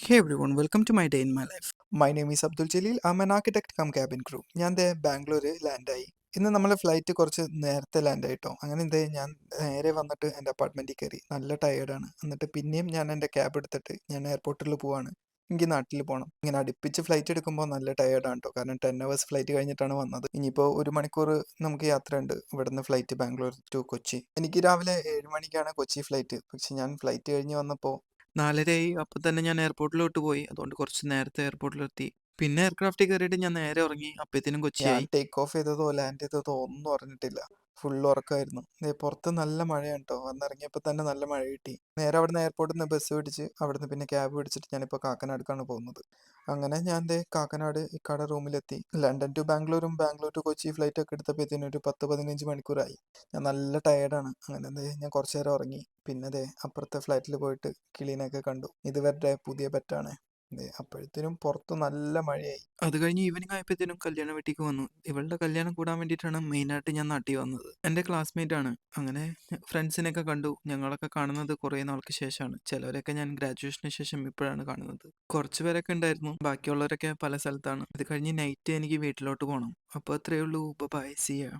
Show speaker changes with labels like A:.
A: Hey everyone, welcome to my day in my life. My name is Abdul Jalil. I'm an architect cum cabin crew. ഞാൻ ദേ ബാംഗ്ലൂർ ലാൻഡായി. ഇന്ന് നമ്മളെ flight കുറച്ച് നേരത്തെ ലാൻഡായിട്ടോ. അങ്ങനെ ദേ ഞാൻ നേരെ വന്നിട്ട് എൻ്റെ അപ്പാർട്ട്മെൻറ്റിൽ കയറി. നല്ല ടയേർഡാണ്. എന്നിട്ട് പിന്നെയും ഞാൻ എൻ്റെ ക്യാബ് എടുത്തിട്ട് ഞാൻ എയർപോർട്ടിൽ പോവാണ്. എനിക്ക് നാട്ടിൽ പോകണം. ഇങ്ങനെ അടുപ്പിച്ച് ഫ്ലൈറ്റ് എടുക്കുമ്പോൾ നല്ല ടയേർഡാണ് കേട്ടോ. കാരണം 10 hours ഫ്ലൈറ്റ് കഴിഞ്ഞിട്ടാണ് വന്നത്. ഇനിയിപ്പോൾ 1 മണിക്കൂർ നമുക്ക് യാത്രയുണ്ട് ഇവിടുന്ന് ഫ്ലൈറ്റ് ബാംഗ്ലൂർ ടു കൊച്ചി. എനിക്ക് രാവിലെ 7 മണിക്കാണ് കൊച്ചി ഫ്ലൈറ്റ്. പക്ഷെ ഞാൻ ഫ്ലൈറ്റ് കഴിഞ്ഞ് വന്നപ്പോൾ 4:30 അപ്പോൾ തന്നെ ഞാൻ എയർപോർട്ടിലോട്ട് പോയി. അതുകൊണ്ട് കുറച്ച് നേരത്തെ എയർപോർട്ടിലെത്തി. പിന്നെ എയർക്രാഫ്റ്റിൽ കയറിയിട്ട് ഞാൻ നേരെ ഉറങ്ങി. അപ്പോഴത്തേനും കൊച്ചിയായി. ഞാൻ ടേക്ക് ഓഫ് ചെയ്തതോ ലാൻഡ് ചെയ്തതോ ഒന്നും അറിഞ്ഞിട്ടില്ല. ഫുൾ ഉറക്കമായിരുന്നു. പുറത്ത് നല്ല മഴയാണ് കേട്ടോ. വന്നിറങ്ങിയപ്പോൾ തന്നെ നല്ല മഴ കിട്ടി. നേരെ അവിടുന്ന് എയർപോർട്ടിൽ നിന്ന് ബസ് പിടിച്ച് അവിടുന്ന് പിന്നെ ക്യാബ് പിടിച്ചിട്ട് ഞാനിപ്പോൾ കാക്കനാടുക്കാണ് പോകുന്നത്. അങ്ങനെ ഞാൻ കാക്കനാട് ഇക്കാടെ റൂമിലെത്തി. ലണ്ടൻ ടു ബാംഗ്ലൂരും ബാംഗ്ലൂർ ടു കൊച്ചി ഫ്ലൈറ്റ് ഒക്കെ എടുത്തപ്പോഴത്തേനും ഒരു 10-15 മണിക്കൂറായി. ഞാൻ നല്ല ടയേർഡാണ്. അങ്ങനെ ഞാൻ കുറച്ച് നേരം ഉറങ്ങി. പിന്നെ അപ്പുറത്തെ ഫ്ലൈറ്റിൽ പോയിട്ട് കിളീനെയൊക്കെ കണ്ടു. ഇത് ഇവരുടെ പുതിയ പെറ്റാണ്. അപ്പോഴത്തേനും പുറത്ത് നല്ല മഴയായി. അത് കഴിഞ്ഞ് ഈവനിങ് ആയപ്പോഴത്തേനും കല്യാണ വീട്ടിലേക്ക് വന്നു. ഇവളുടെ കല്യാണം കൂടാൻ വേണ്ടിയിട്ടാണ് മെയിനായിട്ട് ഞാൻ നാട്ടിൽ വന്നത്. എൻ്റെ ക്ലാസ്മേറ്റ് ആണ്. അങ്ങനെ ഫ്രണ്ട്സിനെയൊക്കെ കണ്ടു. ഞങ്ങളൊക്കെ കാണുന്നത് കുറേ നാൾക്ക് ശേഷമാണ്. ചിലവരൊക്കെ ഞാൻ ഗ്രാജുവേഷന് ശേഷം ഇപ്പോഴാണ് കാണുന്നത്. കുറച്ച് പേരൊക്കെ ഉണ്ടായിരുന്നു. ബാക്കിയുള്ളവരൊക്കെ പല സ്ഥലത്താണ്. അത് കഴിഞ്ഞ് നൈറ്റ് എനിക്ക് വീട്ടിലോട്ട് പോകണം. അപ്പോൾ അത്രയേ ഉള്ളൂ. Bye, see U.